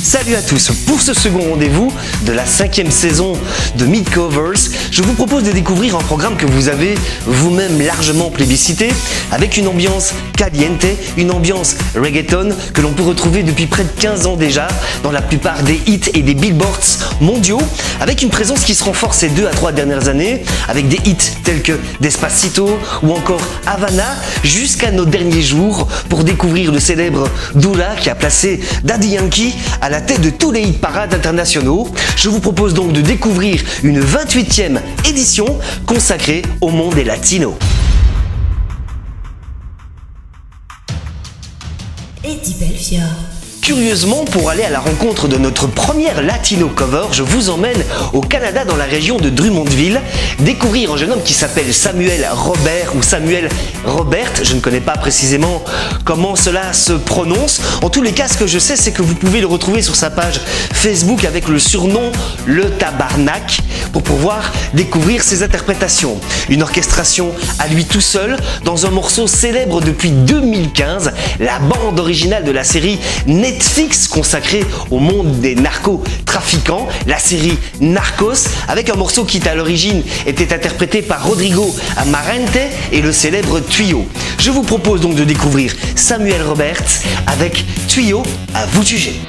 Salut à tous, pour ce second rendez-vous de la 5e saison de Meet Covers, je vous propose de découvrir un programme que vous avez vous-même largement plébiscité, avec une ambiance caliente, une ambiance reggaeton que l'on peut retrouver depuis près de 15 ans déjà dans la plupart des hits et des billboards mondiaux, avec une présence qui se renforce ces 2 à 3 dernières années, avec des hits tels que Despacito ou encore Havana, jusqu'à nos derniers jours pour découvrir le célèbre Dula qui a placé Daddy Yankee à la tête de tous les hit parades internationaux. Je vous propose donc de découvrir une 28e édition consacrée au monde des latinos. Eddie Belfiore. Curieusement, pour aller à la rencontre de notre première Latino Cover, je vous emmène au Canada dans la région de Drummondville, découvrir un jeune homme qui s'appelle Samuel Robert ou Samuel Robert, je ne connais pas précisément comment cela se prononce. En tous les cas, ce que je sais, c'est que vous pouvez le retrouver sur sa page Facebook avec le surnom Le Tabarnak pour pouvoir découvrir ses interprétations. Une orchestration à lui tout seul dans un morceau célèbre depuis 2015, la bande originale de la série Netflix consacrée au monde des narcotrafiquants, la série Narcos, avec un morceau qui à l'origine était interprété par Rodrigo Amarante et le célèbre Tuyau. Je vous propose donc de découvrir Samuel Robert avec Tuyau, à vous de juger.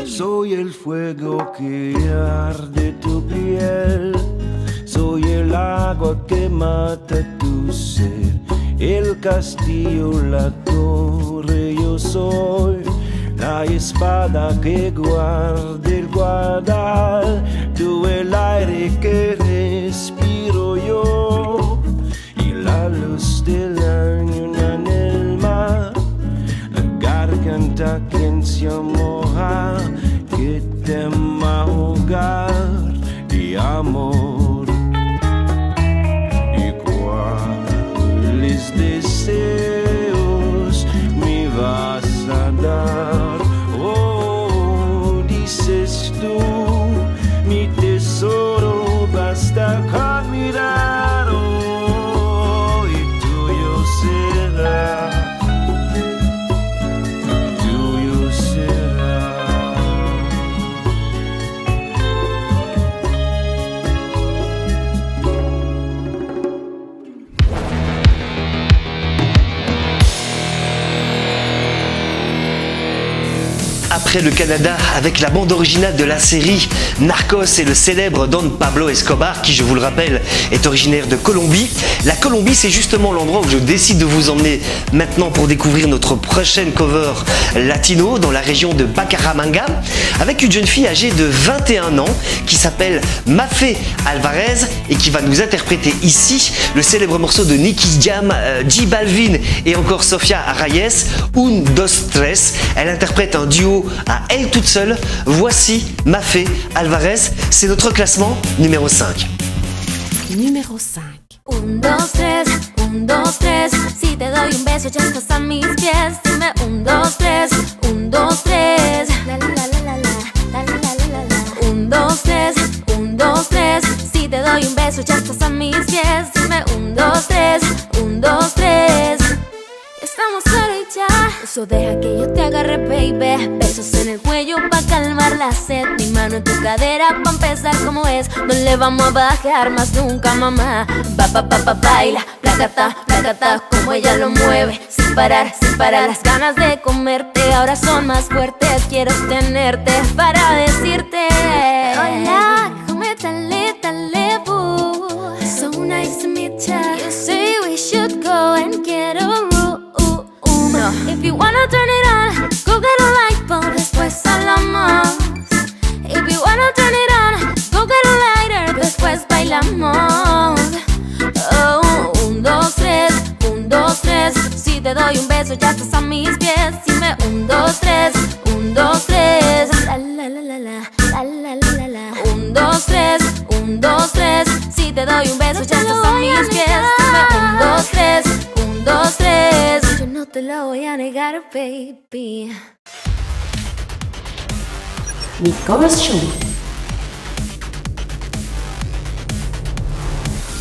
Soy el fuego que arde tu piel, soy el agua que mata tu ser, el castillo, la torre, yo soy la espada que guarda el guardar, tú el aire que respiro yo y la luz del año en el mar, la garganta que se moja que tema ahogar de amor. ¿Y cuáles deseos me vas a dar? Oh, dices tú, mi tesoro basta con mirar, oh, y tuyo será. Après le Canada avec la bande originale de la série Narcos et le célèbre Don Pablo Escobar qui, je vous le rappelle, est originaire de Colombie. La Colombie, c'est justement l'endroit où je décide de vous emmener maintenant pour découvrir notre prochaine cover latino dans la région de Bucaramanga avec une jeune fille âgée de 21 ans qui s'appelle Mafe Alvarez et qui va nous interpréter ici le célèbre morceau de Nicky Jam, J Balvin et encore Sofia Reyes, Un, Dos, Tres. Elle interprète un duo à elle toute seule. Voici Mafe Alvarez, c'est notre classement numéro 5. Numéro 5. 1, 2, 3, 1, 2, 3. Si te doy un beso, ya estás a mis pies. Dime 1, 2, 3, 1, 2, 3. La la la la la, la la la la la. 1, 2, 3, 1, 2, 3. Si te doy un beso, ya estás a mis pies. Dime 1, 2, 3, 1, 2, 3. Estamos solo y ya. Eso deja que yo te agarre, baby. Besos en el cuello pa' calmar la sed. Mi mano en tu cadera pa' empezar como es. No le vamos a bajar más nunca, mamá. Baila, placata, como ella lo mueve. Sin parar, las ganas de comerte ahora son más fuertes. Quiero tenerte para decirte: hola, ¿cómo tal, boo? So nice to meet ya. You say we should go and get a room. No. If you wanna turn it on, go get a light bulb. Después a la te doy un beso ya estás a mis pies. Dime 1, 2, 3, 1, 2, 3. La la la la la, la la la la la. 1, 2, 3, 1, 2, 3. Si te doy un beso ya estás a mis pies. Dime 1, 2, 3, 1, 2, 3. Yo no te lo voy a negar, baby. Mi Covers Show.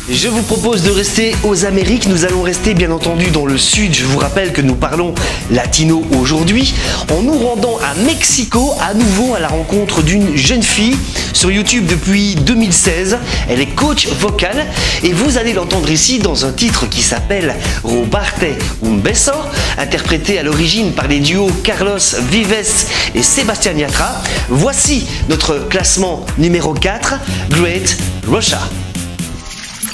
Je vous propose de rester aux Amériques. Nous allons rester bien entendu dans le sud. Je vous rappelle que nous parlons latino aujourd'hui, en nous rendant à Mexico, à nouveau à la rencontre d'une jeune fille sur YouTube depuis 2016. Elle est coach vocale et vous allez l'entendre ici dans un titre qui s'appelle Robarte un beso, interprété à l'origine par les duos Carlos Vives et Sebastián Yatra. Voici notre classement numéro 4, Great Russia.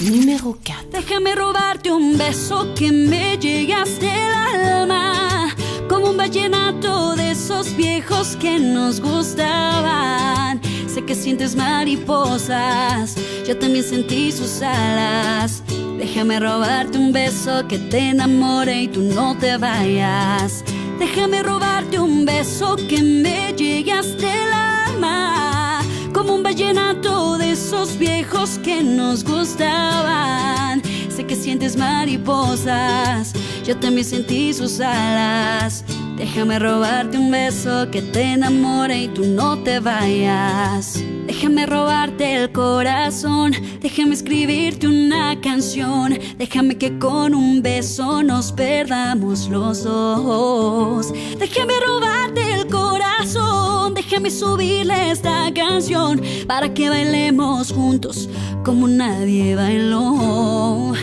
Numéro 4. Déjame robarte un beso que me llegue hasta el alma, como un vallenato de esos viejos que nos gustaban. Sé que sientes mariposas, yo también sentí sus alas. Déjame robarte un beso que te enamore y tú no te vayas. Déjame robarte un beso que me llegue hasta el alma, como un vallenato de esos viejos que nos gustaban. Sé que sientes mariposas, yo también sentí sus alas. Déjame robarte un beso que te enamore y tú no te vayas. Déjame robarte el corazón, déjame escribirte una canción. Déjame que con un beso nos perdamos los dos. Déjame robarte el corazón, déjame subirle esta canción para que bailemos juntos como nadie bailó.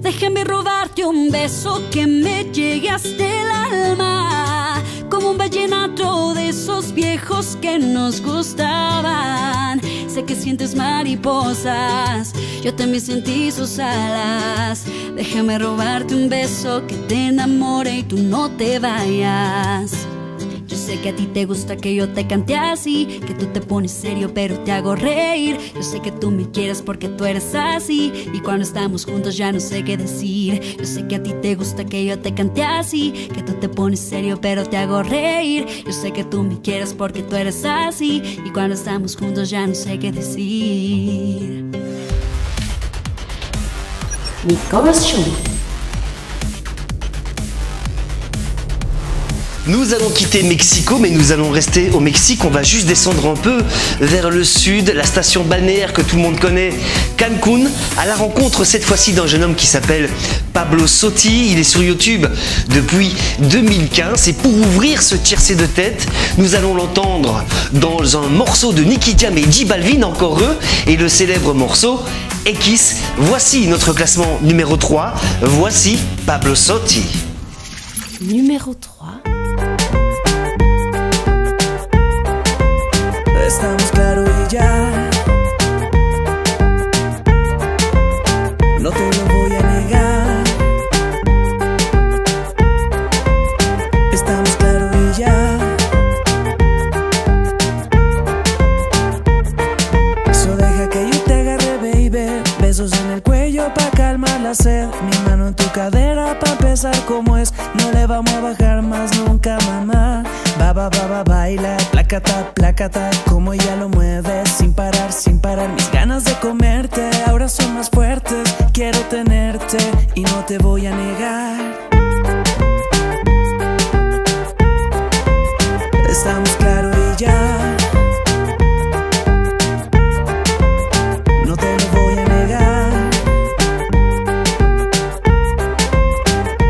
Déjame robarte un beso que me llegue hasta el alma, como un vallenato de esos viejos que nos gustaban. Sé que sientes mariposas, yo también sentí sus alas. Déjame robarte un beso que te enamore y tú no te vayas. Yo sé que a ti te gusta que yo te cante así, que tú te pones serio pero te hago reír. Yo sé que tú me quieres porque tú eres así, y cuando estamos juntos ya no sé qué decir. Yo sé que a ti te gusta que yo te cante así, que tú te pones serio pero te hago reír. Yo sé que tú me quieres porque tú eres así, y cuando estamos juntos ya no sé qué decir. Mi Covers Show. Nous allons quitter Mexico, mais nous allons rester au Mexique. On va juste descendre un peu vers le sud, la station balnéaire que tout le monde connaît, Cancun, à la rencontre cette fois-ci d'un jeune homme qui s'appelle Pablo Sotti. Il est sur YouTube depuis 2015 et pour ouvrir ce tiercé de tête, nous allons l'entendre dans un morceau de Nicky Jam et J Balvin, encore eux, et le célèbre morceau X. Voici notre classement numéro 3, voici Pablo Sotti. Numéro 3. Estamos claro y ya, no te lo voy a negar. Estamos claro y ya. So deja que yo te agarre, baby. Besos en el cuello pa' calmar la sed. Mi mano en tu cadera pa' empezar como es. No le vamos a bajar más nunca, mamá. Baila, plácata, como ella lo mueve, sin parar. Mis ganas de comerte ahora son más fuertes. Quiero tenerte y no te voy a negar. Estamos claro y ya, no te lo voy a negar.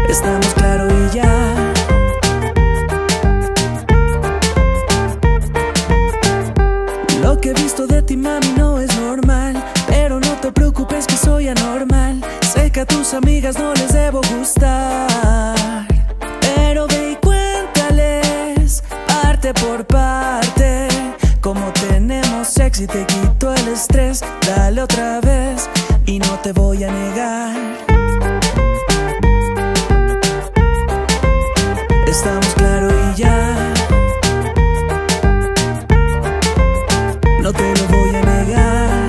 Estamos claro y ya. Lo que he visto de ti, mami, no es normal, pero no te preocupes que soy anormal. Sé que a tus amigas no les debo gustar, pero ve y cuéntales parte por parte como tenemos sexo y te quito el estrés. Dale otra vez y no te voy a negar. Estamos claro y ya, no te lo voy a negar.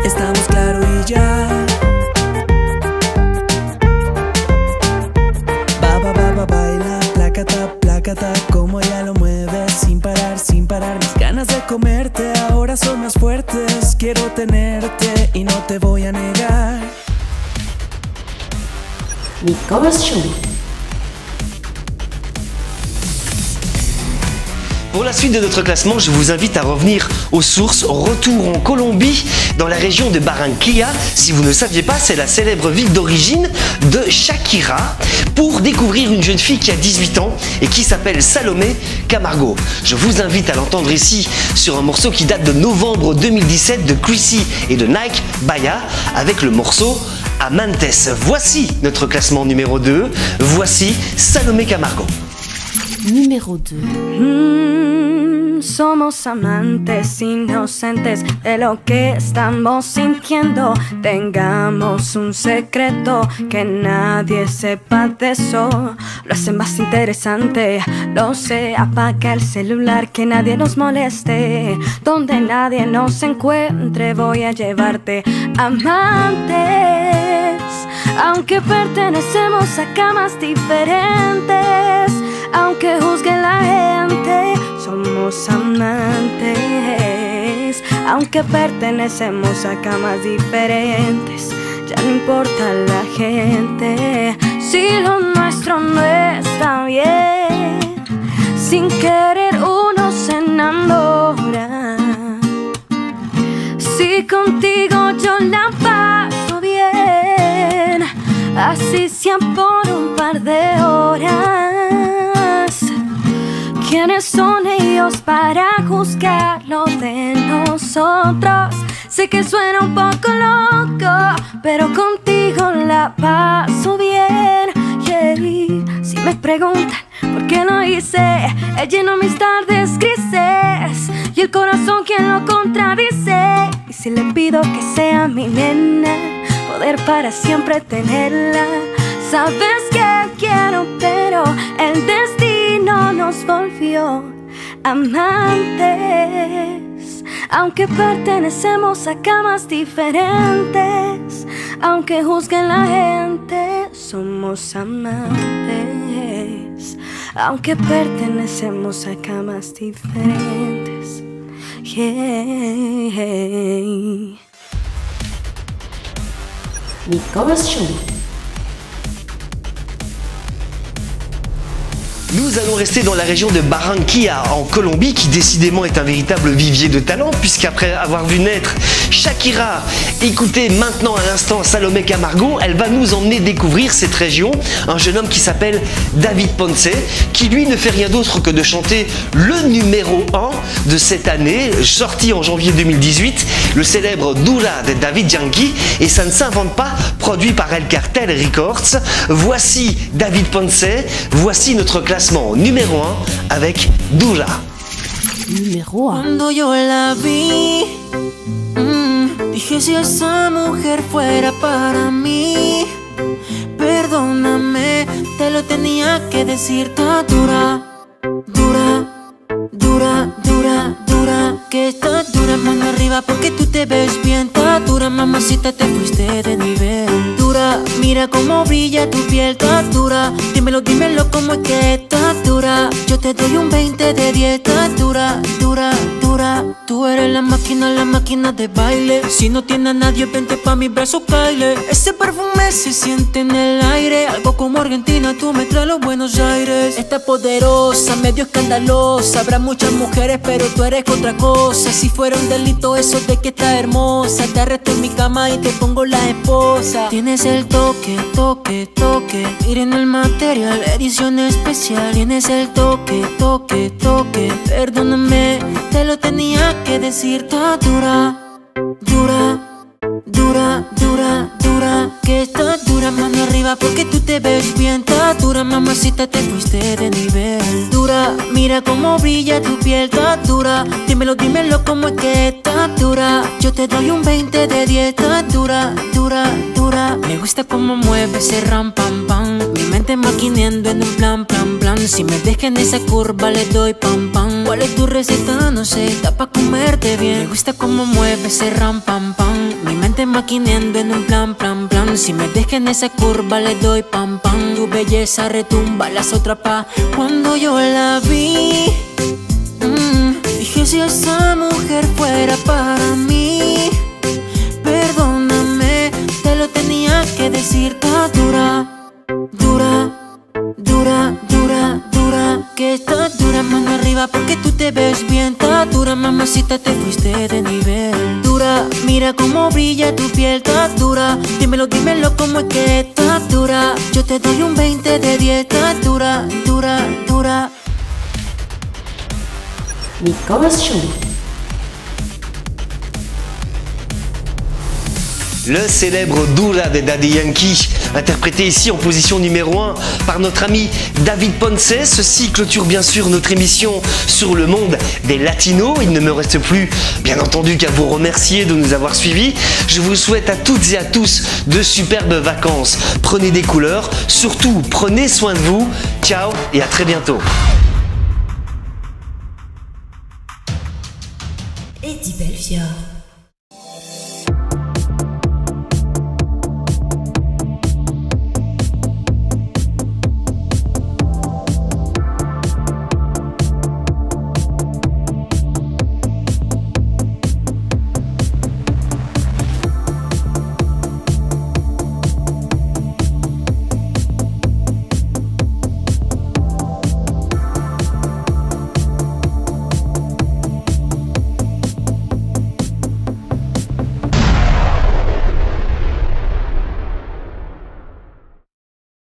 Estamos claro y ya. tenerte y no te voy a negar. Nicolas Show. Pour la suite de notre classement, je vous invite à revenir aux sources. Retour en Colombie, dans la région de Barranquilla. Si vous ne le saviez pas, c'est la célèbre ville d'origine de Shakira, pour découvrir une jeune fille qui a 18 ans et qui s'appelle Salomé Camargo. Je vous invite à l'entendre ici sur un morceau qui date de novembre 2017 de Chrissy et de Nike Baya avec le morceau Amantes. Voici notre classement numéro 2. Voici Salomé Camargo. Numéro 2. Somos amantes inocentes de lo que estamos sintiendo. Tengamos un secreto que nadie sepa de eso. Lo hace más interesante, lo sé. Apaga el celular, que nadie nos moleste. Donde nadie nos encuentre voy a llevarte. Amantes, aunque pertenecemos a camas diferentes, aunque juzgue la gente, somos amantes. Aunque pertenecemos a camas diferentes, ya no importa la gente. Si lo nuestro no está bien, sin querer uno se enamora. Si contigo yo la paso bien, así sea por un par de horas. ¿Quiénes son ellos para juzgar lo de nosotros? Sé que suena un poco loco, pero contigo la paso bien. Yeah. Si me preguntan por qué lo hice, él llenó mis tardes grises y el corazón quien lo contradice. Y si le pido que sea mi nena, poder para siempre tenerla. Sabes que quiero, pero el destino nos volvió amantes. Aunque pertenecemos a camas diferentes, aunque juzguen la gente, somos amantes. Aunque pertenecemos a camas diferentes. Yeah. Nicolas Show. Nous allons rester dans la région de Barranquilla en Colombie, qui décidément est un véritable vivier de talent, puisqu'après avoir vu naître Shakira, écoutez maintenant à l'instant Salomé Camargo, elle va nous emmener découvrir cette région. Un jeune homme qui s'appelle David Ponce, qui lui ne fait rien d'autre que de chanter le numéro 1 de cette année, sorti en janvier 2018, le célèbre Dura de David Yankee, et ça ne s'invente pas, produit par El Cartel Records. Voici David Ponce, voici notre classement numéro 1 avec Dura. Numéro 1. Cuando yo la vi, dije si esa mujer fuera para mí, perdóname, te lo tenía que decir. Está dura, dura, dura, dura, dura, que está dura, mano arriba porque tú te ves bien. Está dura, mamacita, te fuiste de nivel. Dura, mira cómo brilla tu piel. Está dura, dímelo, dímelo cómo es que está dura. Yo te doy un 20 de 10. Está dura, dura, dura. Tú eres la máquina de baile. Si no tiene a nadie, vente pa' mi brazo, caile. Ese perfume se siente en el aire, algo como Argentina, tú me traes los Buenos Aires. Está poderosa, medio escandalosa. Habrá muchas mujeres, pero tú eres otra cosa. Si fuera un delito eso de que está hermosa, te arresto en mi cama y te pongo la esposa. Tienes el toque, toque, toque. Miren el material, edición especial. Tienes el toque, toque, toque. Perdóname, te lo tenía que decir. Está dura, dura, dura, dura, dura, que está dura, mano arriba porque tú te ves bien. Está dura, mamacita, te fuiste de nivel. Dura, mira cómo brilla tu piel. Está dura, dímelo, dímelo cómo es que está dura. Yo te doy un 20 de 10. Está dura, dura, dura. Me gusta cómo mueve ese ram pam pam. Mi mente maquineando en un plan, plan, plan. Si me dejan esa curva le doy pam pam. ¿Cuál es tu receta? No sé, está pa' comerte bien. Me gusta cómo mueve ese ram pam pam. Mi mente maquineando en un plan, plan, plan. Si me dejan esa curva le doy pam pam. Tu belleza retumba, las otras pa'. Cuando yo la vi, dije si esa mujer fuera para mí, que decir, está dura, dura, dura, dura, dura. Que está dura, mano arriba porque tú te ves bien. Está dura, mamacita, te fuiste de nivel. Dura, mira cómo brilla tu piel. Está dura, dímelo, dímelo cómo es que está dura. Yo te doy un 20 de 10. Está dura, dura, dura. Nicolas Show. Le célèbre Dura de Daddy Yankee, interprété ici en position numéro 1 par notre ami David Ponce. Ceci clôture bien sûr notre émission sur le monde des latinos. Il ne me reste plus, bien entendu, qu'à vous remercier de nous avoir suivis. Je vous souhaite à toutes et à tous de superbes vacances. Prenez des couleurs, surtout prenez soin de vous. Ciao et à très bientôt.